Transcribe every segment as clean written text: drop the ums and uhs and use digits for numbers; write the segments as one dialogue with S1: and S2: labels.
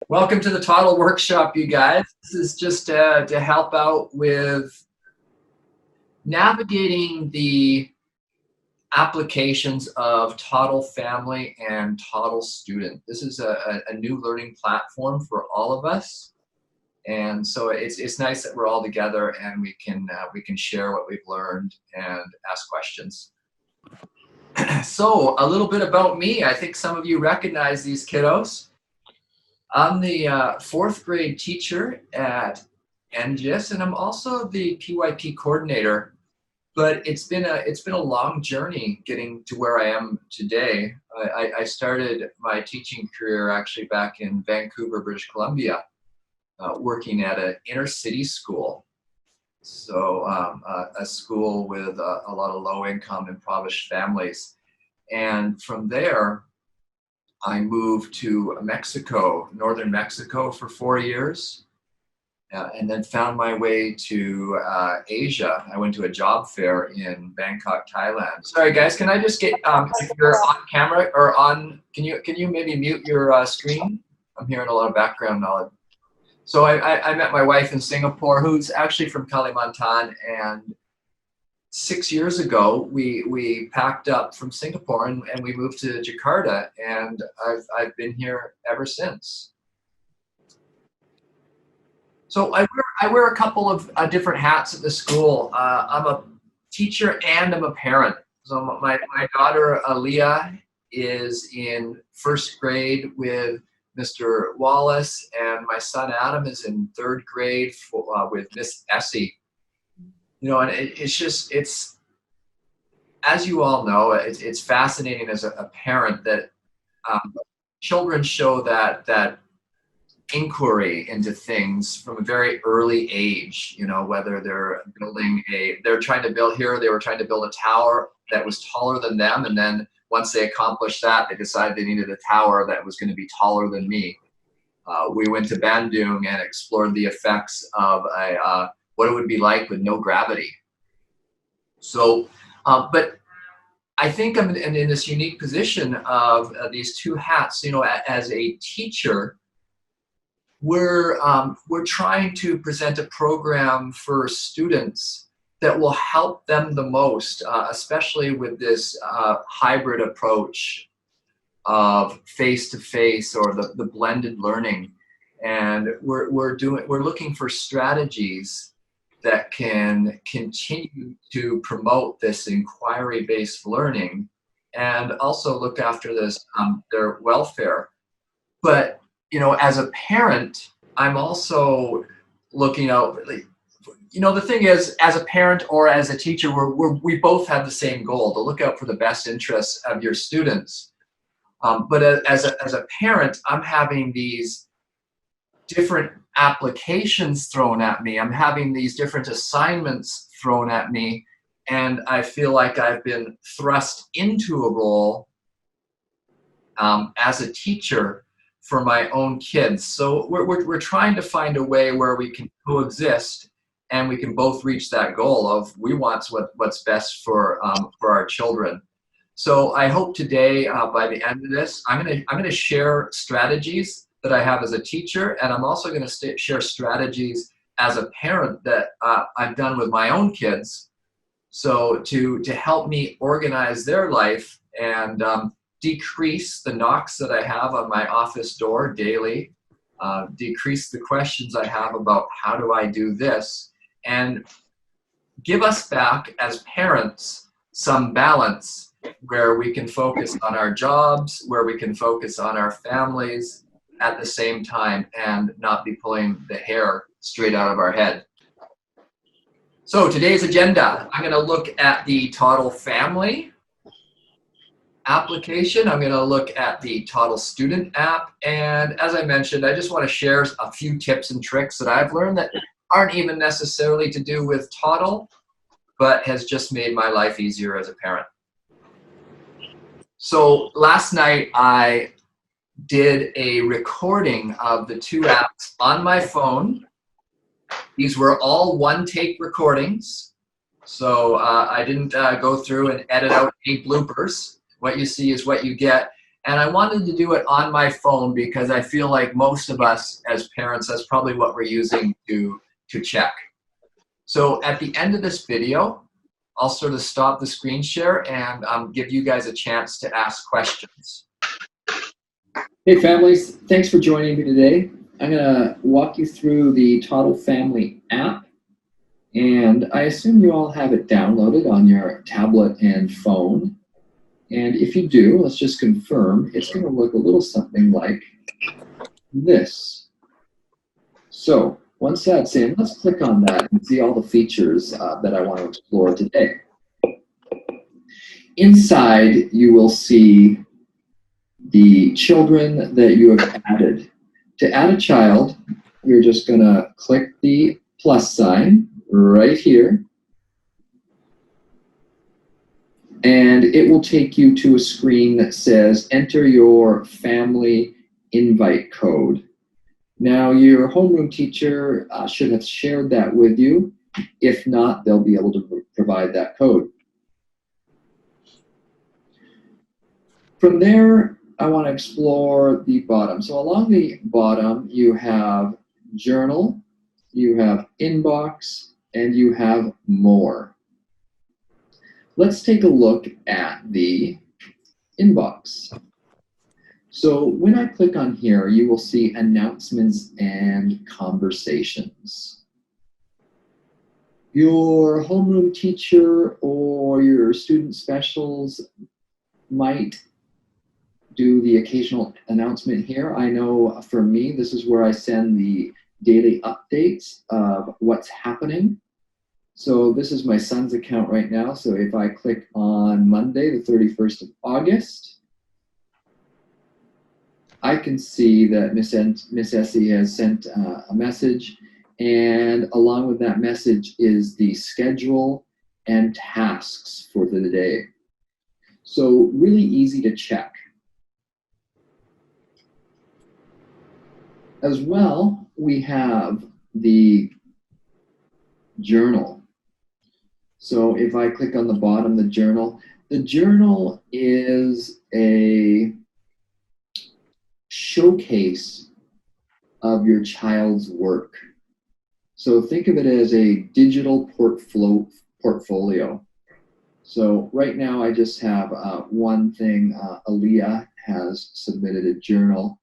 S1: Welcome to the Toddle Workshop, you guys. This is just to help out with navigating the applications of Toddle Family and Toddle Student. This is a new learning platform for all of us, and so it's nice that we're all together and we can share what we've learned and ask questions. So a little bit about me. I think some of you recognize these kiddos. I'm the fourth grade teacher at NJIS, and I'm also the PYP coordinator. But it's been a long journey getting to where I am today. I started my teaching career actually back in Vancouver, British Columbia, working at an inner city school. So a school with a lot of low-income impoverished families, and from there, I moved to Mexico, northern Mexico, for 4 years, and then found my way to Asia. I went to a job fair in Bangkok, Thailand. Sorry, guys, can I just get if you're on camera or on? Can you maybe mute your screen? I'm hearing a lot of background noise. So I met my wife in Singapore, who's actually from Kalimantan, and 6 years ago, we packed up from Singapore and we moved to Jakarta, and I've been here ever since. So I wear a couple of different hats at the school. I'm a teacher and I'm a parent. So my daughter Aaliyah is in first grade with Mr. Wallace, and my son Adam is in third grade with Miss Essie. You know, and it's as you all know, it's fascinating as a parent that children show that inquiry into things from a very early age. You know, whether they're trying to build here, they were trying to build a tower that was taller than them, and then once they accomplished that, they decided they needed a tower that was going to be taller than me. We went to Bandung and explored the effects of what it would be like with no gravity. So, but I think I'm in this unique position of these two hats. You know, as a teacher, we're trying to present a program for students that will help them the most, especially with this hybrid approach of face-to-face or the blended learning. And we're looking for strategies that can continue to promote this inquiry-based learning and also look after their welfare. But you know, as a parent, I'm also looking out. You know, the thing is, as a parent or as a teacher, we both have the same goal: to look out for the best interests of your students. But as a parent, I'm having these different applications thrown at me. I'm having these different assignments thrown at me, and I feel like I've been thrust into a role as a teacher for my own kids. So we're trying to find a way where we can coexist and we can both reach that goal of we want what's best for our children. So I hope today, by the end of this, I'm gonna share strategies that I have as a teacher, and I'm also going to share strategies as a parent that I've done with my own kids, so to help me organize their life and decrease the knocks that I have on my office door daily, decrease the questions I have about how do I do this, and give us back as parents some balance where we can focus on our jobs, where we can focus on our families at the same time and not be pulling the hair straight out of our head. So today's agenda, I'm going to look at the Toddle Family application. I'm going to look at the Toddle Student app. And as I mentioned, I just want to share a few tips and tricks that I've learned that aren't even necessarily to do with Toddle, but has just made my life easier as a parent. So last night, I did a recording of the two apps on my phone. These were all one-take recordings, so I didn't go through and edit out any bloopers. What you see is what you get. And I wanted to do it on my phone because I feel like most of us as parents, that's probably what we're using to check. So at the end of this video, I'll sort of stop the screen share and give you guys a chance to ask questions.
S2: Hey families, thanks for joining me today. I'm going to walk you through the Toddle Family app, and I assume you all have it downloaded on your tablet and phone. And if you do, let's just confirm, it's going to look a little something like this. So once that's in, let's click on that and see all the features that I want to explore today. Inside, you will see the children that you have added. To add a child, you're just going to click the plus sign right here, and it will take you to a screen that says enter your family invite code. Now, your homeroom teacher should have shared that with you. If not, they'll be able to provide that code. From there, I want to explore the bottom. So along the bottom, you have journal, you have inbox, and you have more. Let's take a look at the inbox. So when I click on here, you will see announcements and conversations. Your homeroom teacher or your student specials might do the occasional announcement here. I know for me, this is where I send the daily updates of what's happening. So this is my son's account right now. So if I click on Monday, the 31st of August, I can see that Miss Essie has sent a message, and along with that message is the schedule and tasks for the day. So really easy to check. As well, we have the journal. So if I click on the bottom, the journal is a showcase of your child's work. So think of it as a digital portfolio. So right now I just have one thing. Aaliyah has submitted a journal.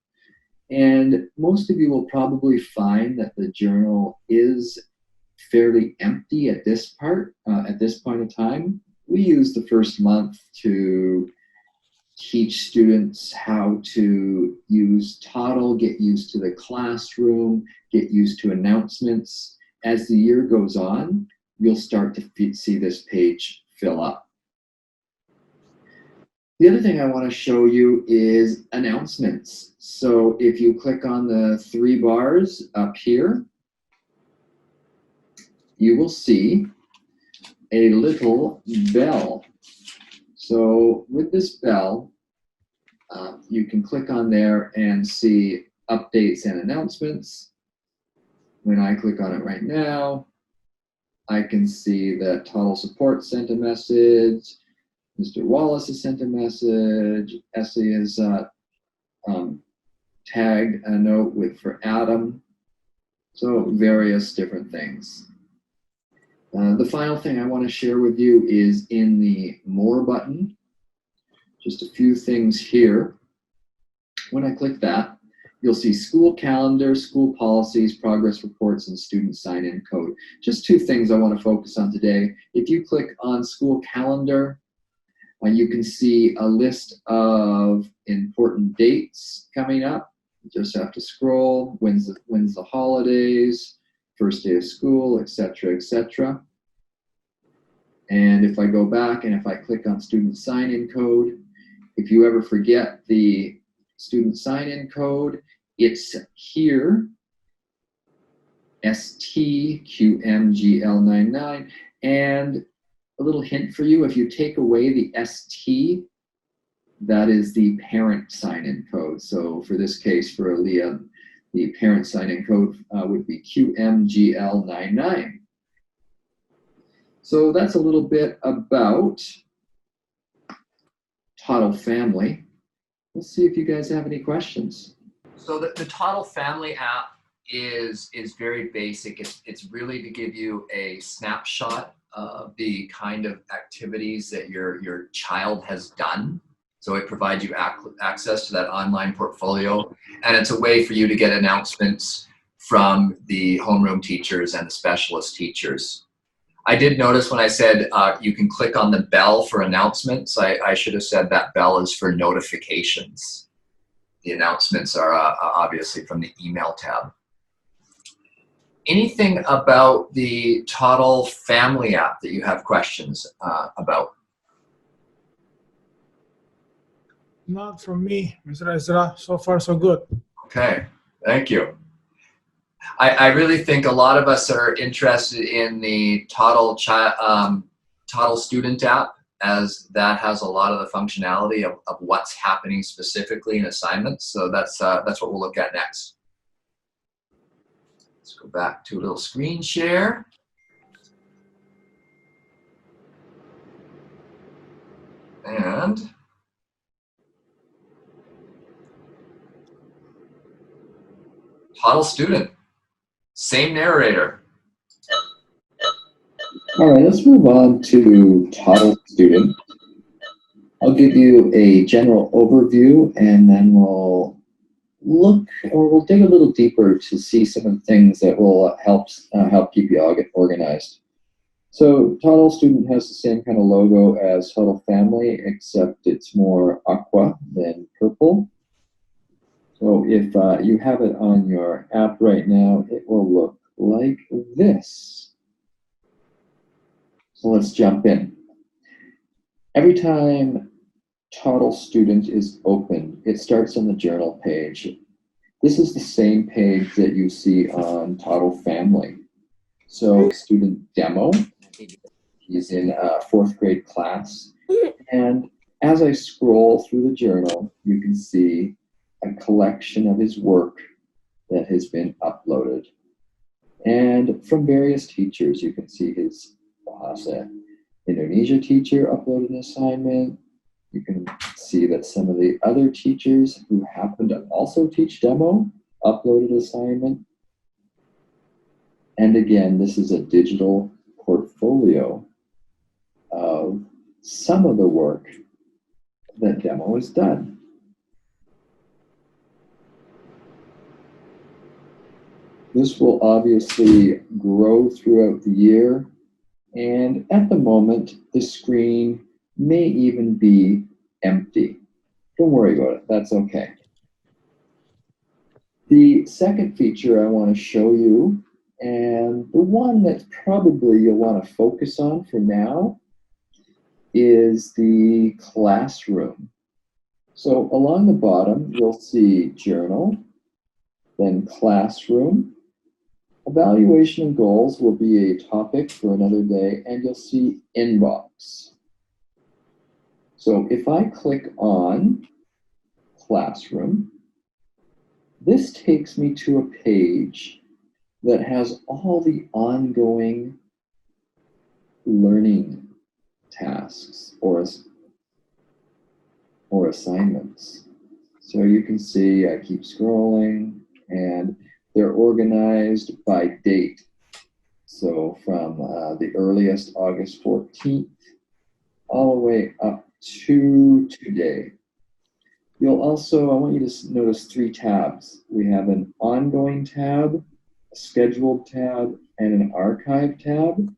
S2: And most of you will probably find that the journal is fairly empty at this point in time. We use the first month to teach students how to use Toddle, get used to the classroom, get used to announcements. As the year goes on, you'll start to see this page fill up. The other thing I want to show you is announcements. So if you click on the three bars up here, you will see a little bell. So with this bell, you can click on there and see updates and announcements. When I click on it right now, I can see that Toddle Support sent a message, Mr. Wallace has sent a message, Essie has tagged a note for Adam, so various different things. The final thing I want to share with you is in the More button. Just a few things here. When I click that, you'll see school calendar, school policies, progress reports, and student sign-in code. Just two things I want to focus on today. If you click on school calendar, you can see a list of important dates coming up. You just have to scroll, when's the holidays, first day of school, etc., etc. And if I go back and if I click on student sign-in code, if you ever forget the student sign-in code, it's here, STQMGL99. And a little hint for you, if you take away the ST, that is the parent sign-in code. So for this case, for Aaliyah, the parent sign-in code would be QMGL99. So that's a little bit about Toddle Family. let's see if you guys have any questions.
S1: So the Toddle Family app is very basic. It's really to give you a snapshot of the kind of activities that your child has done. So it provides you access to that online portfolio, and it's a way for you to get announcements from the homeroom teachers and the specialist teachers. I did notice when I said you can click on the bell for announcements, I should have said that bell is for notifications. The announcements are obviously from the email tab. Anything about the Toddle Family app that you have questions about?
S3: Not from me, Mr. Ezra. So far, so good.
S1: Okay, thank you. I really think a lot of us are interested in the Toddle Student app, as that has a lot of the functionality of what's happening specifically in assignments. So that's what we'll look at next. Let's go back to a little screen share. And Toddle Student, same narrator.
S2: All right, let's move on to Toddle Student. I'll give you a general overview, and then we'll dig a little deeper to see some of the things that will help keep you all organized. So Toddle Student has the same kind of logo as Toddle Family, except it's more aqua than purple. So if you have it on your app right now, it will look like this. So let's jump in. Every time Toddle Student is open, it starts on the journal page. This is the same page that you see on Toddle Family. So student demo, he's in a 4th grade class. And as I scroll through the journal, you can see a collection of his work that has been uploaded. And from various teachers, you can see his Bahasa Indonesia teacher uploaded an assignment. You can see that some of the other teachers who happen to also teach demo uploaded an assignment. And again, this is a digital portfolio of some of the work that demo has done. This will obviously grow throughout the year, and at the moment, the screen may even be empty. Don't worry about it, that's okay. The second feature I want to show you, and the one that probably you'll want to focus on for now, is the classroom. So along the bottom, you'll see journal, then classroom. Evaluation and goals will be a topic for another day, and you'll see inbox. So if I click on classroom, this takes me to a page that has all the ongoing learning tasks or assignments. So you can see I keep scrolling, and they're organized by date. So from the earliest, August 14th, all the way up to today. You'll also, I want you to notice 3 tabs. We have an ongoing tab, a scheduled tab, and an archive tab.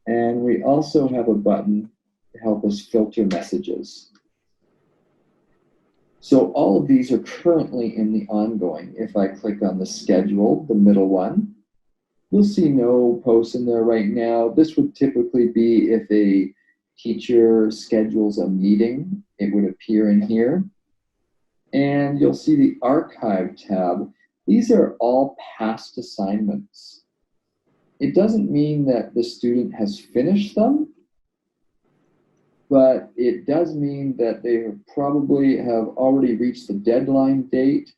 S2: And we also have a button to help us filter messages. So all of these are currently in the ongoing. If I click on the scheduled, the middle one, you'll see no posts in there right now. This would typically be if a teacher schedules a meeting, it would appear in here. And you'll see the archive tab. These are all past assignments. It doesn't mean that the student has finished them, but it does mean that they probably have already reached the deadline date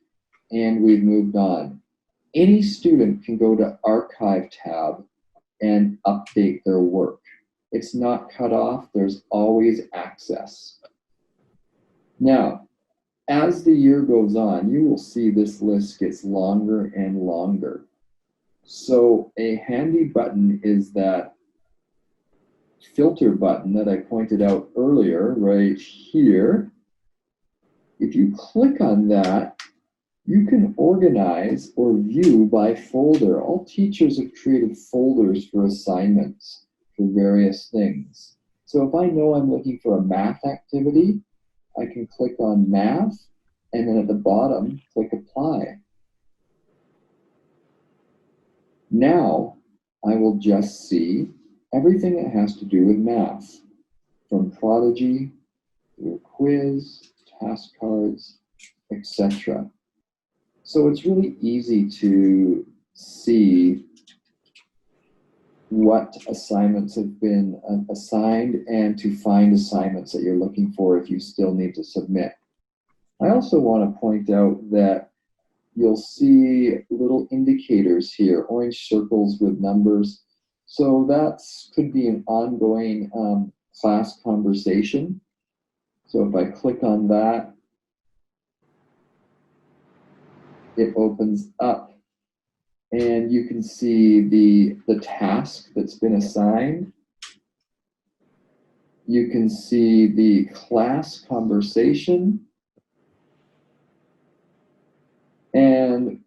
S2: and we've moved on. Any student can go to Archive tab and update their work. It's not cut off, there's always access. Now, as the year goes on, you will see this list gets longer and longer. So a handy button is that filter button that I pointed out earlier, right here. If you click on that, you can organize or view by folder. All teachers have created folders for assignments for various things. So if I know I'm looking for a math activity, I can click on math, and then at the bottom, click apply. Now, I will just see everything that has to do with math, from Prodigy, your quiz, task cards, etc. So it's really easy to see what assignments have been assigned and to find assignments that you're looking for if you still need to submit. I also want to point out that you'll see little indicators here, orange circles with numbers. So that could be an ongoing class conversation. So if I click on that, it opens up and you can see the task that's been assigned. You can see the class conversation. And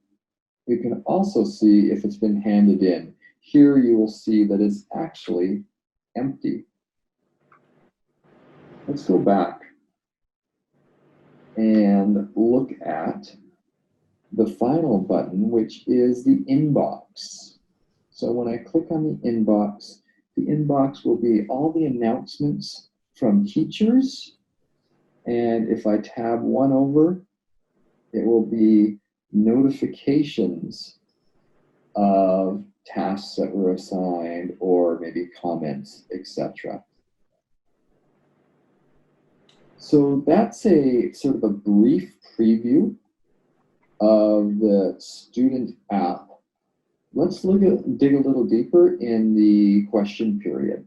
S2: you can also see if it's been handed in. Here you will see that it's actually empty. Let's go back and look at the final button, which is the inbox. So when I click on the inbox will be all the announcements from teachers. And if I tab one over, it will be notifications of tasks that were assigned or maybe comments, etc. So that's a sort of a brief preview of the student app. Let's dig a little deeper in the question period.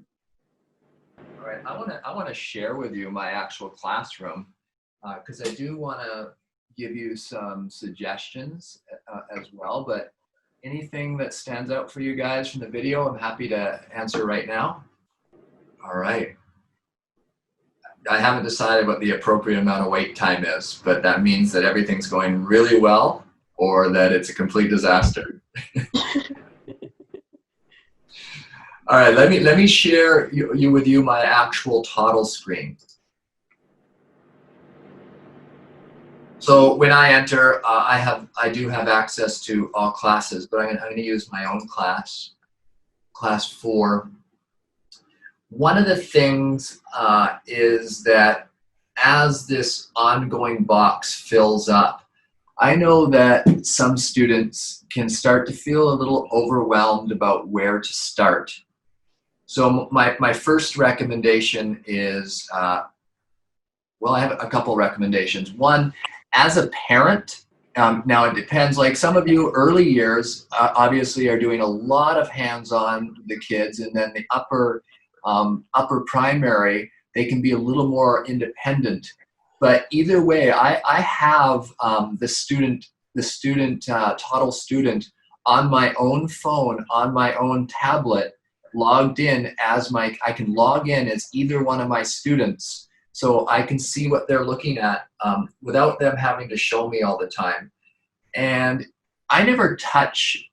S1: All right, I want to share with you my actual classroom because I do want to give you some suggestions as well, but anything that stands out for you guys from the video, I'm happy to answer right now. All right. I haven't decided what the appropriate amount of wait time is, but that means that everything's going really well or that it's a complete disaster. All right, let me share with you my actual Toddle screen. So when I enter, I do have access to all classes, but I'm going to use my own class, class 4. One of the things is that as this ongoing box fills up, I know that some students can start to feel a little overwhelmed about where to start. So my first recommendation is, well, I have a couple recommendations. One, as a parent, now it depends, like some of you early years obviously are doing a lot of hands-on with the kids, and then the upper primary, they can be a little more independent. But either way, I have the student Toddle student on my own phone, on my own tablet, logged in as I can log in as either one of my students, so I can see what they're looking at without them having to show me all the time. And I never touch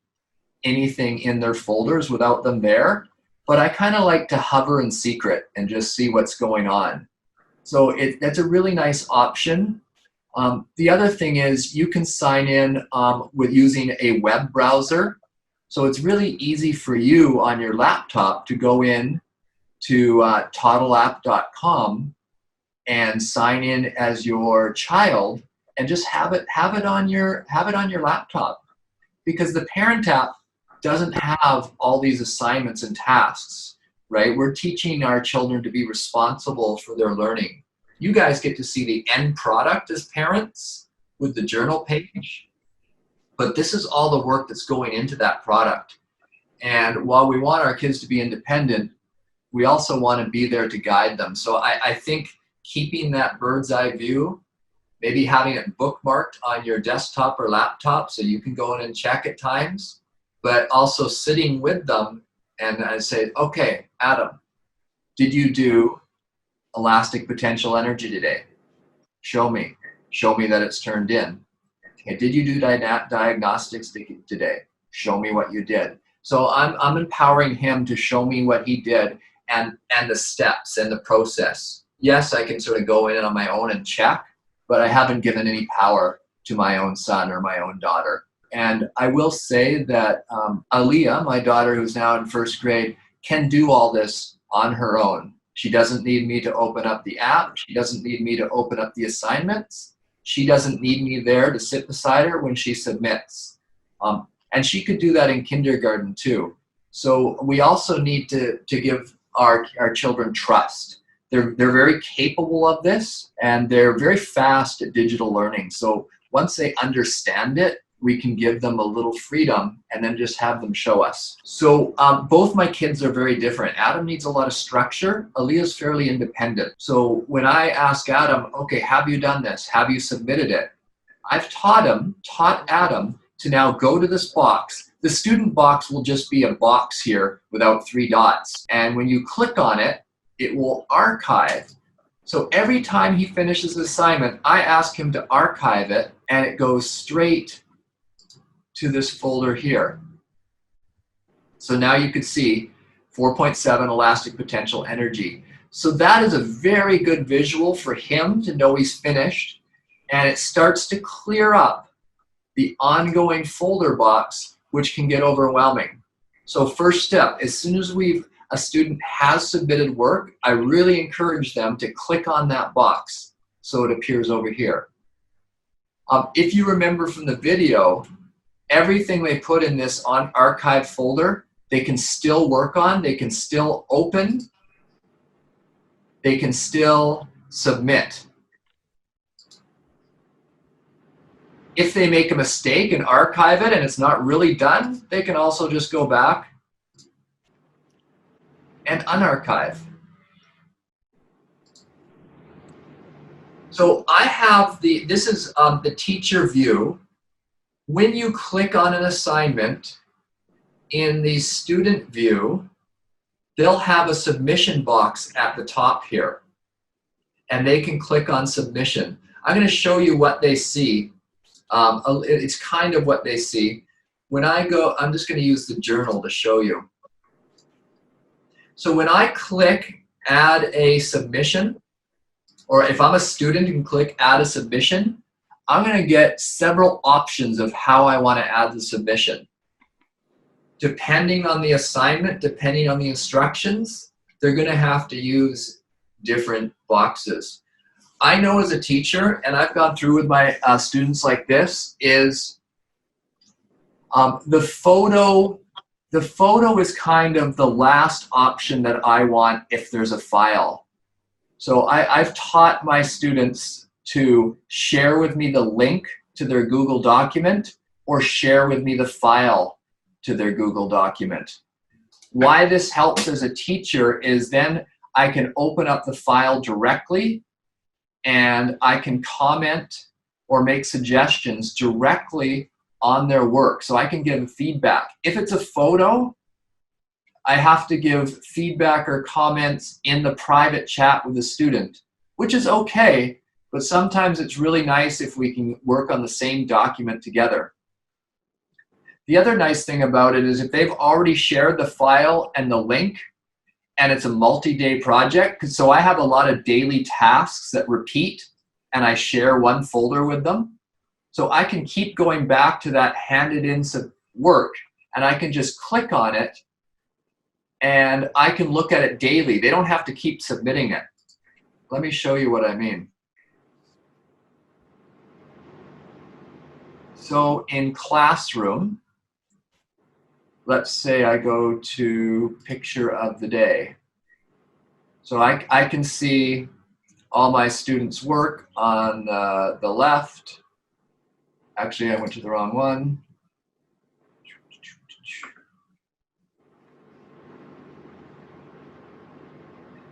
S1: anything in their folders without them there, but I kind of like to hover in secret and just see what's going on. So that's a really nice option. The other thing is you can sign in with using a web browser. So it's really easy for you on your laptop to go in to toddleapp.com and sign in as your child and just have it on your laptop, because the parent app doesn't have all these assignments and tasks, right? We're teaching our children to be responsible for their learning. You guys get to see the end product as parents with the journal page, but this is all the work that's going into that product. And while we want our kids to be independent, we also want to be there to guide them. So I think keeping that bird's eye view maybe having it bookmarked on your desktop or laptop so you can go in and check at times, but also sitting with them and I say, okay, Adam, did you do elastic potential energy today? Show me that it's turned in. Okay, did you do diagnostics today? Show me what you did. So I'm empowering him to show me what he did and the steps and the process. Yes, I can sort of go in on my own and check, but I haven't given any power to my own son or my own daughter. And I will say that Aliyah, my daughter who's now in first grade, can do all this on her own. She doesn't need me to open up the app. She doesn't need me to open up the assignments. She doesn't need me there to sit beside her when she submits. And she could do that in kindergarten too. So we also need to give our children trust. They're very capable of this, and they're very fast at digital learning. So once they understand it, we can give them a little freedom and then just have them show us. So both my kids are very different. Adam needs a lot of structure. Aliyah's fairly independent. So when I ask Adam, okay, have you done this? Have you submitted it? I've taught Adam to now go to this box. The student box will just be a box here without 3 dots. And when you click on it, it will archive. So every time he finishes the assignment, I ask him to archive it, and it goes straight to this folder here. So now you can see 4.7 elastic potential energy. So that is a very good visual for him to know he's finished, and it starts to clear up the ongoing folder box, which can get overwhelming. So first step, as soon as a student has submitted work, I really encourage them to click on that box so it appears over here. If you remember from the video, everything they put in this on archive folder, they can still work on, they can still open, they can still submit. If they make a mistake and archive it and it's not really done, they can also just go back and unarchive. So I have this is the teacher view. When you click on an assignment in the student view, they'll have a submission box at the top here, and they can click on submission. I'm going to show you what they see. It's kind of what they see. When I go, I'm just going to use the journal to show you. So when I click add a submission, or if I'm a student and click add a submission, I'm going to get several options of how I want to add the submission. Depending on the assignment, depending on the instructions, they're going to have to use different boxes. I know as a teacher, and I've gone through with my students like this, is the photo is kind of the last option that I want if there's a file. So I've taught my students to share with me the link to their Google document or share with me the file to their Google document. Why this helps as a teacher is then I can open up the file directly and I can comment or make suggestions directly on their work. So I can give feedback. If it's a photo, I have to give feedback or comments in the private chat with the student, which is okay, but sometimes it's really nice if we can work on the same document together. The other nice thing about it is if they've already shared the file and the link, and it's a multi-day project, so I have a lot of daily tasks that repeat, and I share one folder with them. So I can keep going back to that handed in work, and I can just click on it, and I can look at it daily. They don't have to keep submitting it. Let me show you what I mean. So in Classroom, let's say I go to Picture of the Day. So I can see all my students' work on the left. Actually, I went to the wrong one.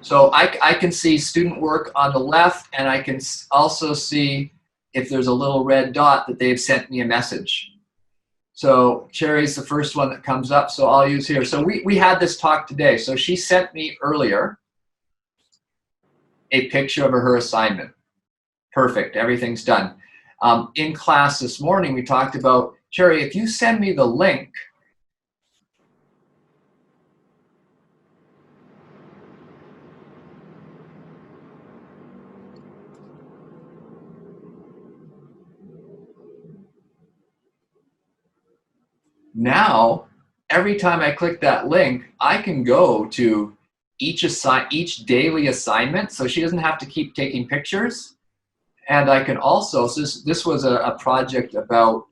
S1: So I can see student work on the left, and I can also see if there's a little red dot that they've sent me a message. So Cherry's the first one that comes up, so I'll use here. So we had this talk today. So she sent me earlier a picture of her assignment. Perfect, everything's done. In class this morning, we talked about, Cherry, if you send me the link, now, every time I click that link, I can go to each daily assignment, so she doesn't have to keep taking pictures. And I can also, so this was a project about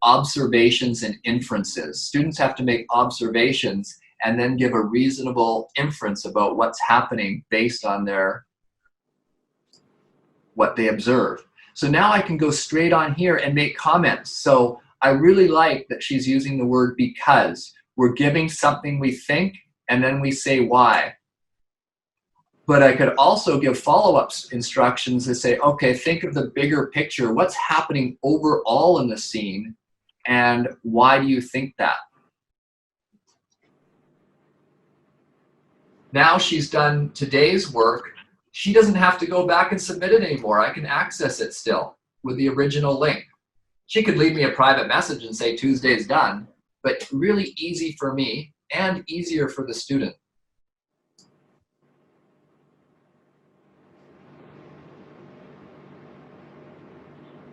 S1: observations and inferences. Students have to make observations and then give a reasonable inference about what's happening based on what they observe. So now I can go straight on here and make comments. So I really like that she's using the word because. We're giving something we think, and then we say why. But I could also give follow-up instructions that say, okay, think of the bigger picture. What's happening overall in the scene, and why do you think that? Now she's done today's work. She doesn't have to go back and submit it anymore. I can access it still with the original link. She could leave me a private message and say Tuesday's done, but really easy for me and easier for the student.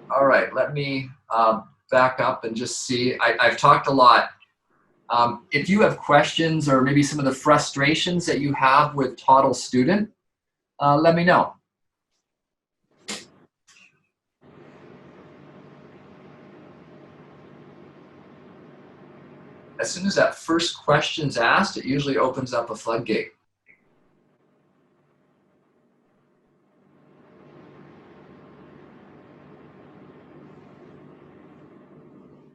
S1: All right, let me back up and just see. I've talked a lot. If you have questions or maybe some of the frustrations that you have with Toddle Student, let me know. As soon as that first question's asked, it usually opens up a floodgate.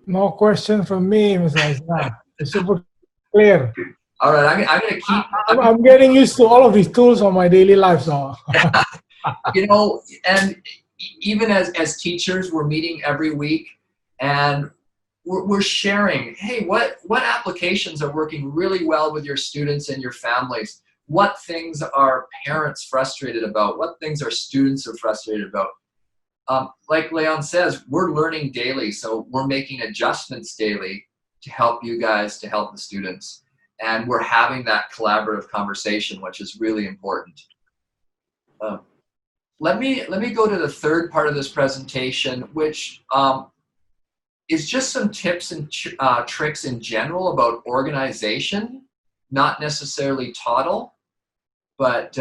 S3: No question from me, Mr. Ezra. It's super clear.
S1: All right, I'm going to keep.
S3: I'm getting used to all of these tools on my daily life, so.
S1: You know, and even as teachers, we're meeting every week, and we're sharing, hey, what applications are working really well with your students and your families? What things are parents frustrated about? What things are students are frustrated about? Like Leon says, we're learning daily, so we're making adjustments daily to help you guys, to help the students. And we're having that collaborative conversation, which is really important. Let me go to the third part of this presentation, which is just some tips and tricks in general about organization, not necessarily Toddle, but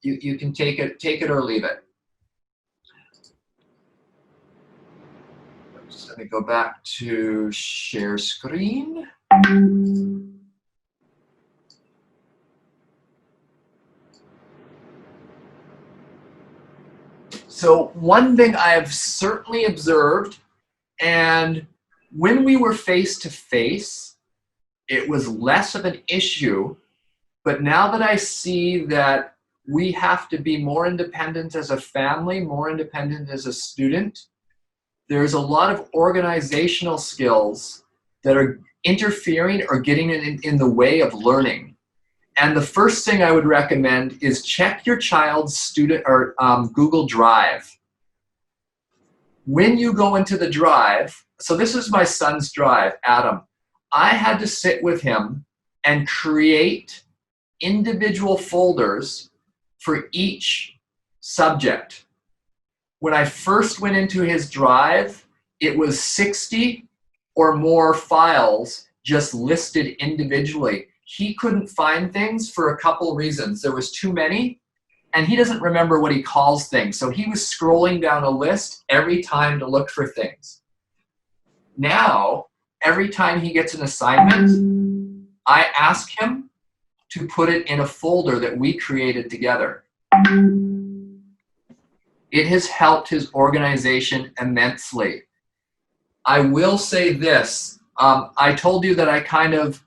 S1: you can take it or leave it. Just let me go back to share screen. So one thing I have certainly observed, and when we were face to face, it was less of an issue, but now that I see that we have to be more independent as a family, more independent as a student, there's a lot of organizational skills that are interfering or getting in the way of learning. And the first thing I would recommend is check your child's student or Google Drive. When you go into the drive, so this is my son's drive, Adam. I had to sit with him and create individual folders for each subject. When I first went into his drive, it was 60 or more files just listed individually. He couldn't find things for a couple reasons. There was too many, and he doesn't remember what he calls things. So he was scrolling down a list every time to look for things. Now, every time he gets an assignment, I ask him to put it in a folder that we created together. It has helped his organization immensely. I will say this. I told you that I kind of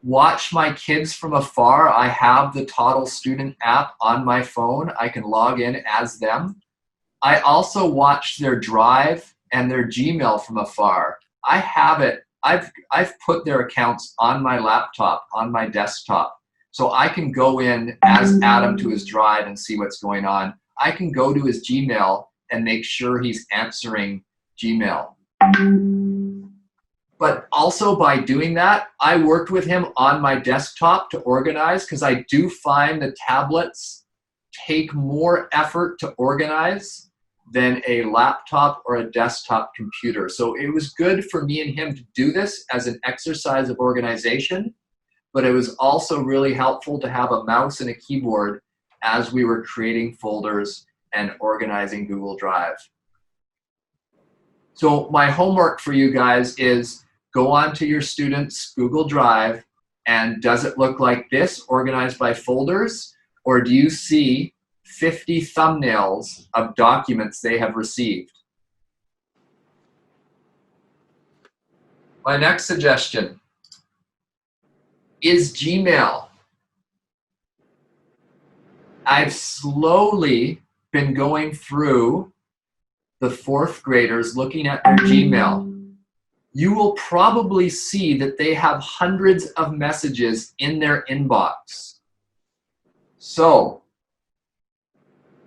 S1: watch my kids from afar. I have the Toddle Student app on my phone. I can log in as them. I also watch their Drive and their Gmail from afar. I have it. I've put their accounts on my laptop, on my desktop. So I can go in as Adam to his Drive and see what's going on. I can go to his Gmail and make sure he's answering Gmail. But also by doing that, I worked with him on my desktop to organize, because I do find the tablets take more effort to organize than a laptop or a desktop computer. So it was good for me and him to do this as an exercise of organization, but it was also really helpful to have a mouse and a keyboard as we were creating folders and organizing Google Drive. So my homework for you guys is go on to your students' Google Drive, and does it look like this, organized by folders, or do you see 50 thumbnails of documents they have received? My next suggestion is Gmail. I've slowly been going through the 4th graders looking at their Gmail. You will probably see that they have hundreds of messages in their inbox. So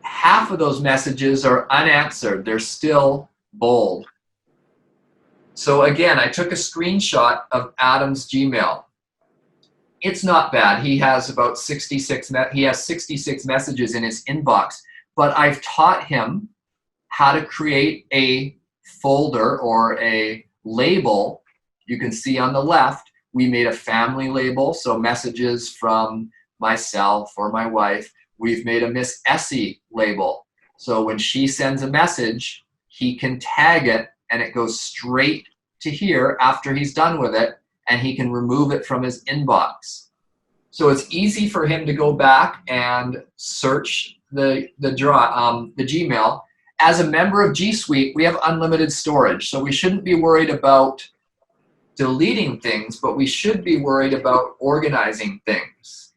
S1: half of those messages are unanswered. They're still bold. So again, I took a screenshot of Adam's Gmail. It's not bad. He has about 66 messages in his inbox, but I've taught him how to create a folder or a label. You can see on the left, we made a family label, so messages from myself or my wife. We've made a Miss Essie label. So when she sends a message, he can tag it and it goes straight to here after he's done with it, and he can remove it from his inbox. So it's easy for him to go back and search the Gmail. As a member of G Suite, we have unlimited storage, so we shouldn't be worried about deleting things, but we should be worried about organizing things.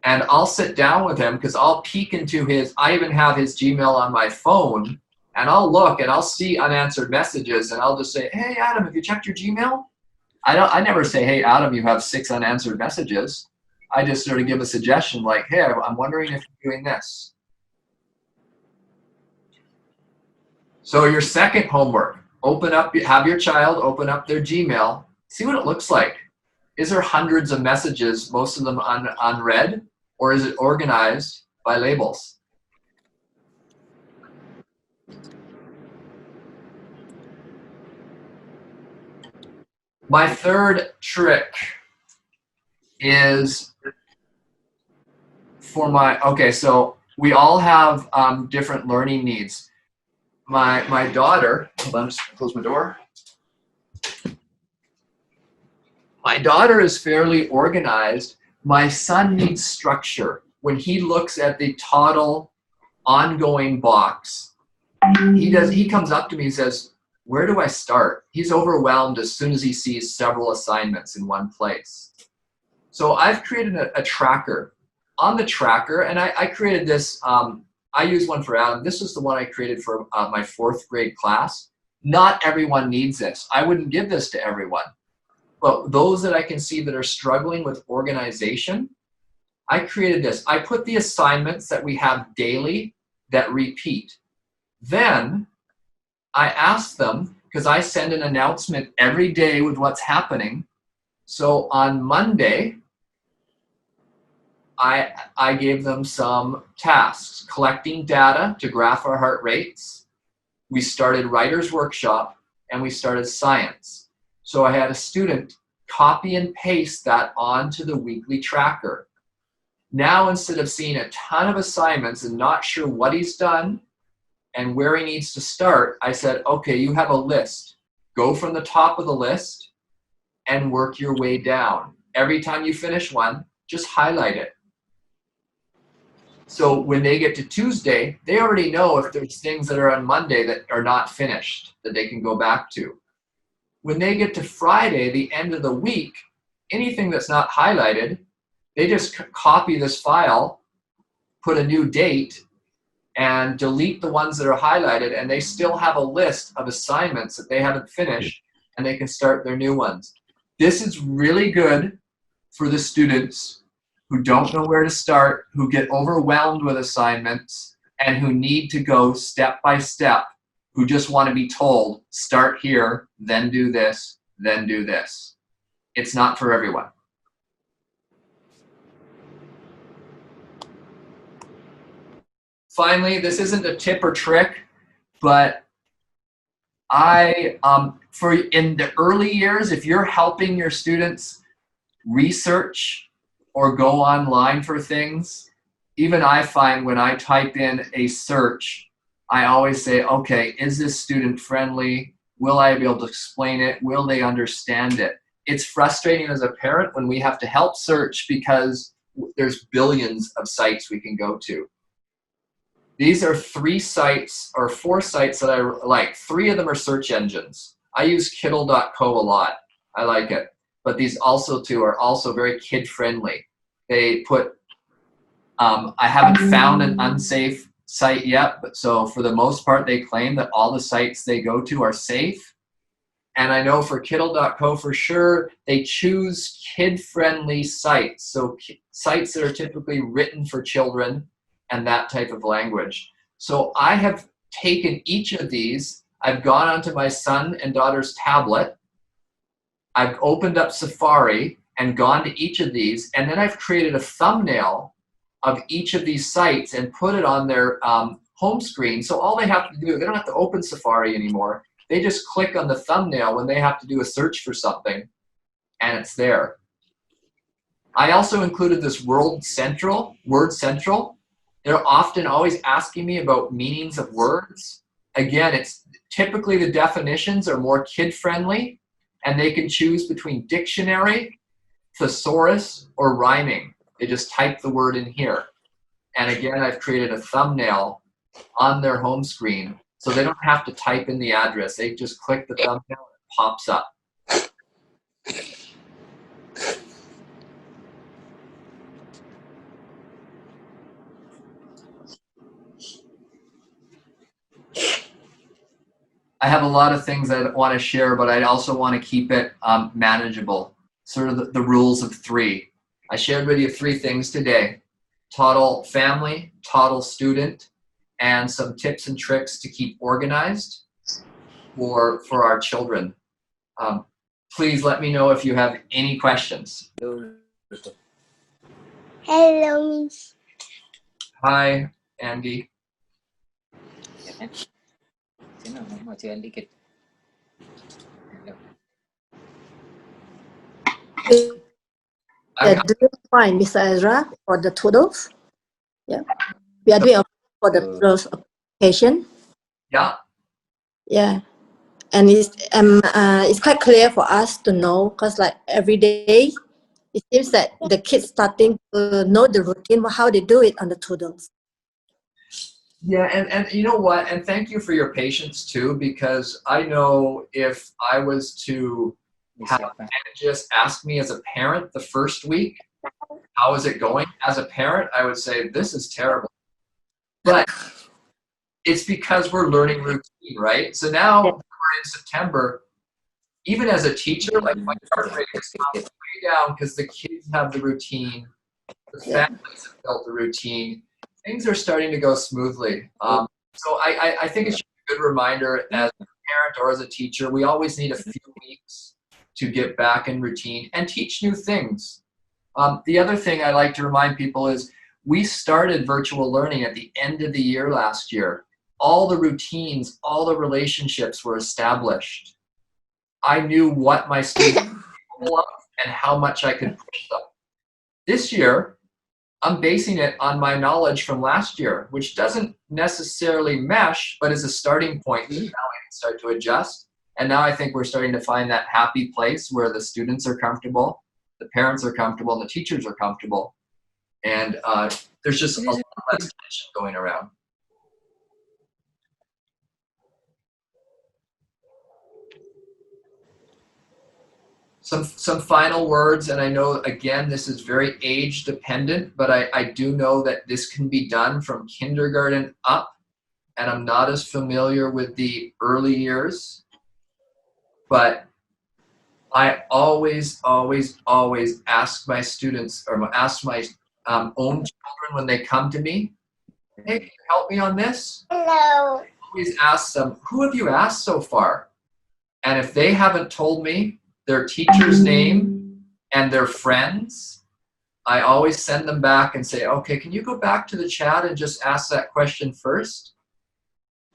S1: And I'll sit down with him, because I'll peek into I even have his Gmail on my phone, and I'll look and I'll see unanswered messages, and I'll just say, hey, Adam, have you checked your Gmail? I never say, hey, Adam, you have 6 unanswered messages. I just sort of give a suggestion like, hey, I'm wondering if you're doing this. So your second homework, have your child open up their Gmail, see what it looks like. Is there hundreds of messages, most of them unread, or is it organized by labels? My third trick is so we all have different learning needs. My daughter, hold on, just close my door. My daughter is fairly organized. My son needs structure. When he looks at the Toddle ongoing box, he comes up to me and says, where do I start? He's overwhelmed as soon as he sees several assignments in one place. So I've created a tracker. On the tracker, and I created this, I use one for Adam. This is the one I created for my 4th grade class. Not everyone needs this. I wouldn't give this to everyone. But those that I can see that are struggling with organization, I created this. I put the assignments that we have daily that repeat. Then I ask them, because I send an announcement every day with what's happening. So on Monday, I gave them some tasks, collecting data to graph our heart rates. We started Writer's Workshop, and we started science. So I had a student copy and paste that onto the weekly tracker. Now, instead of seeing a ton of assignments and not sure what he's done and where he needs to start, I said, okay, you have a list. Go from the top of the list and work your way down. Every time you finish one, just highlight it. So when they get to Tuesday, they already know if there's things that are on Monday that are not finished that they can go back to. When they get to Friday, the end of the week, anything that's not highlighted, they just copy this file, put a new date, and delete the ones that are highlighted, and they still have a list of assignments that they haven't finished, and they can start their new ones. This is really good for the students who don't know where to start, who get overwhelmed with assignments, and who need to go step by step, who just want to be told, start here, then do this, then do this. It's not for everyone. Finally, this isn't a tip or trick, but in the early years, if you're helping your students research or go online for things, even I find when I type in a search, I always say, okay, is this student friendly? Will I be able to explain it? Will they understand it? It's frustrating as a parent when we have to help search because there's billions of sites we can go to. These are 3 sites or 4 sites that I like. 3 of them are search engines. I use Kiddle.co a lot. I like it. But these also 2 are also very kid-friendly. They put, I haven't found an unsafe site yet, but so for the most part, they claim that all the sites they go to are safe. And I know for Kiddle.co for sure, they choose kid-friendly sites. So sites that are typically written for children and that type of language. So I have taken each of these, I've gone onto my son and daughter's tablet, I've opened up Safari and gone to each of these, and then I've created a thumbnail of each of these sites and put it on their home screen. So all they have to do, they don't have to open Safari anymore. They just click on the thumbnail when they have to do a search for something, and it's there. I also included this Word Central. They're often always asking me about meanings of words. Again, it's typically the definitions are more kid-friendly, and they can choose between dictionary, thesaurus, or rhyming. They just type the word in here. And again, I've created a thumbnail on their home screen, so they don't have to type in the address. They just click the thumbnail and it pops up. I have a lot of things I want to share, but I also want to keep it manageable. Sort of the rules of 3. I shared with you 3 things today. Toddle family, Toddle student, and some tips and tricks to keep organized for our children. Please let me know if you have any questions.
S4: Hello, Miss.
S1: Hi, Andy.
S5: Sino mau siaran dikit.
S4: They're doing fine, Mr. Ezra, for the Toodles. Yeah, we are doing for the Toodles application.
S1: Yeah.
S4: Yeah, and it's quite clear for us to know because like every day, it seems that the kids starting to know the routine, how they do it on the Toodles.
S1: Yeah, and you know what? And thank you for your patience too, because I know if I was to have NJIS ask me as a parent the first week, how is it going? As a parent, I would say, this is terrible. But it's because we're learning routine, right? So now we're in September, even as a teacher, like my heart rate is way down because the kids have the routine, the families have built the routine. Things are starting to go smoothly. So I think it's just a good reminder as a parent or as a teacher, we always need a few weeks to get back in routine and teach new things. The other thing I like to remind people is we started virtual learning at the end of the year last year. All the routines, all the relationships were established. I knew what my students were capable of and how much I could push them. This year, I'm basing it on my knowledge from last year, which doesn't necessarily mesh, but is a starting point. Now I can start to adjust. And now I think we're starting to find that happy place where the students are comfortable, the parents are comfortable, and the teachers are comfortable. And there's just a lot less tension going around. Some final words, and I know, again, this is very age dependent, but I do know that this can be done from kindergarten up, and I'm not as familiar with the early years, but I always ask my students, or ask my own children when they come to me, hey, can you help me on this?
S6: Hello.
S1: I always ask them, who have you asked so far? And if they haven't told me their teacher's name and their friends, I always send them back and say, okay, can you go back to the chat and just ask that question first?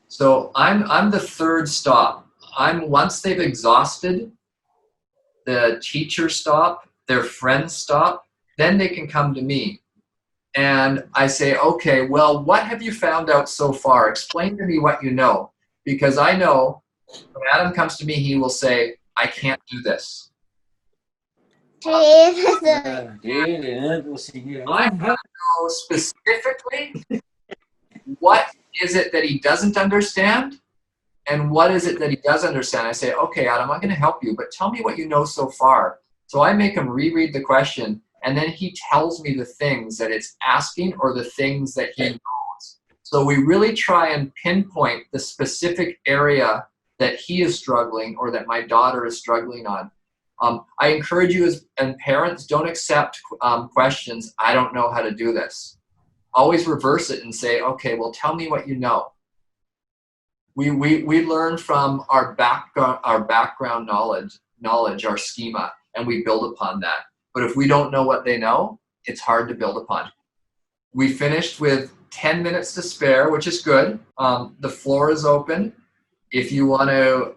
S1: So I'm the third stop. Once they've exhausted the teacher stop, their friends stop, then they can come to me. And I say, okay, well, what have you found out so far? Explain to me what you know. Because I know when Adam comes to me, he will say, I can't do this. I want to know specifically what is it that he doesn't understand and what is it that he does understand. I say, okay, Adam, I'm going to help you, but tell me what you know so far. So I make him reread the question, and then he tells me the things that it's asking or the things that he knows. So we really try and pinpoint the specific area that he is struggling or that my daughter is struggling on. I encourage you and parents, don't accept questions, I don't know how to do this. Always reverse it and say, okay, well, tell me what you know. We learn from our background knowledge, our schema, and we build upon that. But if we don't know what they know, it's hard to build upon. We finished with 10 minutes to spare, which is good. The floor is open. If you want to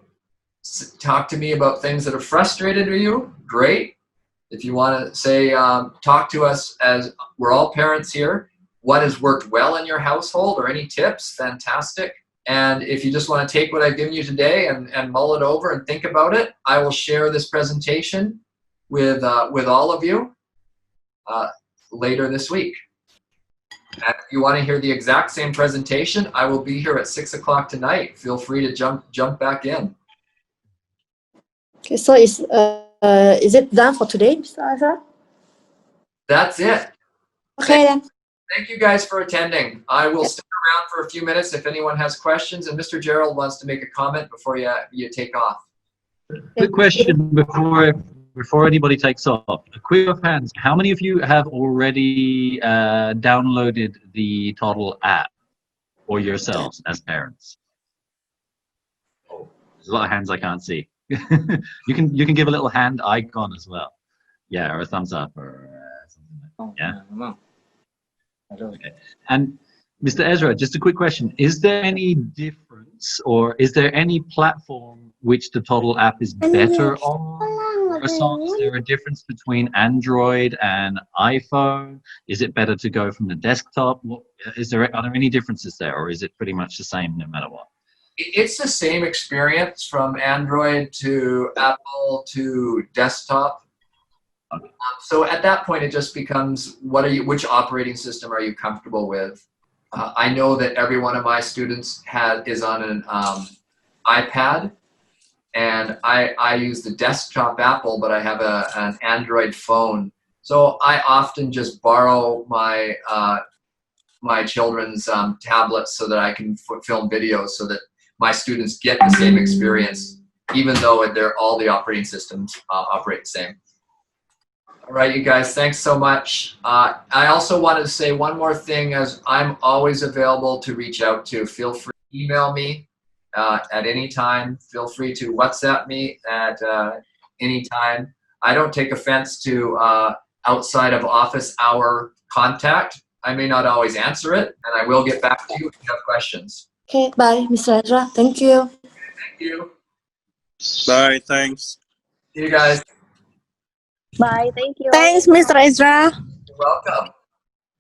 S1: talk to me about things that have frustrated you, great. If you want to say, talk to us, as we're all parents here, what has worked well in your household or any tips, fantastic. And if you just want to take what I've given you today and mull it over and think about it, I will share this presentation with all of you later this week. And if you want to hear the exact same presentation, I will be here at 6 o'clock tonight. Feel free to jump back in.
S4: Okay, so is it done for today, Mr. Ezra?
S1: That's it.
S4: Okay then.
S1: Thank you guys for attending. I will stick around for a few minutes if anyone has questions, and Mr. Gerald wants to make a comment before you take off.
S7: Quick question before anybody takes off. A quick of hands. How many of you have already downloaded the Toddle app, or yourselves as parents? Oh, there's a lot of hands I can't see. you can give a little hand icon as well. Yeah, or a thumbs up or something like that. Yeah. Okay. And Mr. Ezra, just a quick question. Is there any difference, or is there any platform which the Toddle app is better on? Or is there a difference between Android and iPhone? Is it better to go from the desktop? Are there any differences there, or is it pretty much the same no matter what?
S1: It's the same experience from Android to Apple to desktop.
S7: Okay.
S1: So at that point, it just becomes, which operating system are you comfortable with? I know that every one of my students is on an iPad, and I use the desktop Apple, but I have an Android phone. So I often just borrow my my children's tablets so that I can film videos so that my students get the same experience, even though all the operating systems operate the same. All right, you guys, thanks so much. I also wanted to say one more thing, as I'm always available to reach out to. Feel free to email me at any time. Feel free to WhatsApp me at any time. I don't take offense to outside of office hour contact. I may not always answer it, and I will get back to you if you have questions.
S4: Okay, bye, Mr. Ezra. Thank you.
S1: Thank you.
S8: Bye, thanks.
S1: See you guys.
S6: Bye. Thank you.
S9: Thanks, Mr. Ezra.
S1: You're welcome.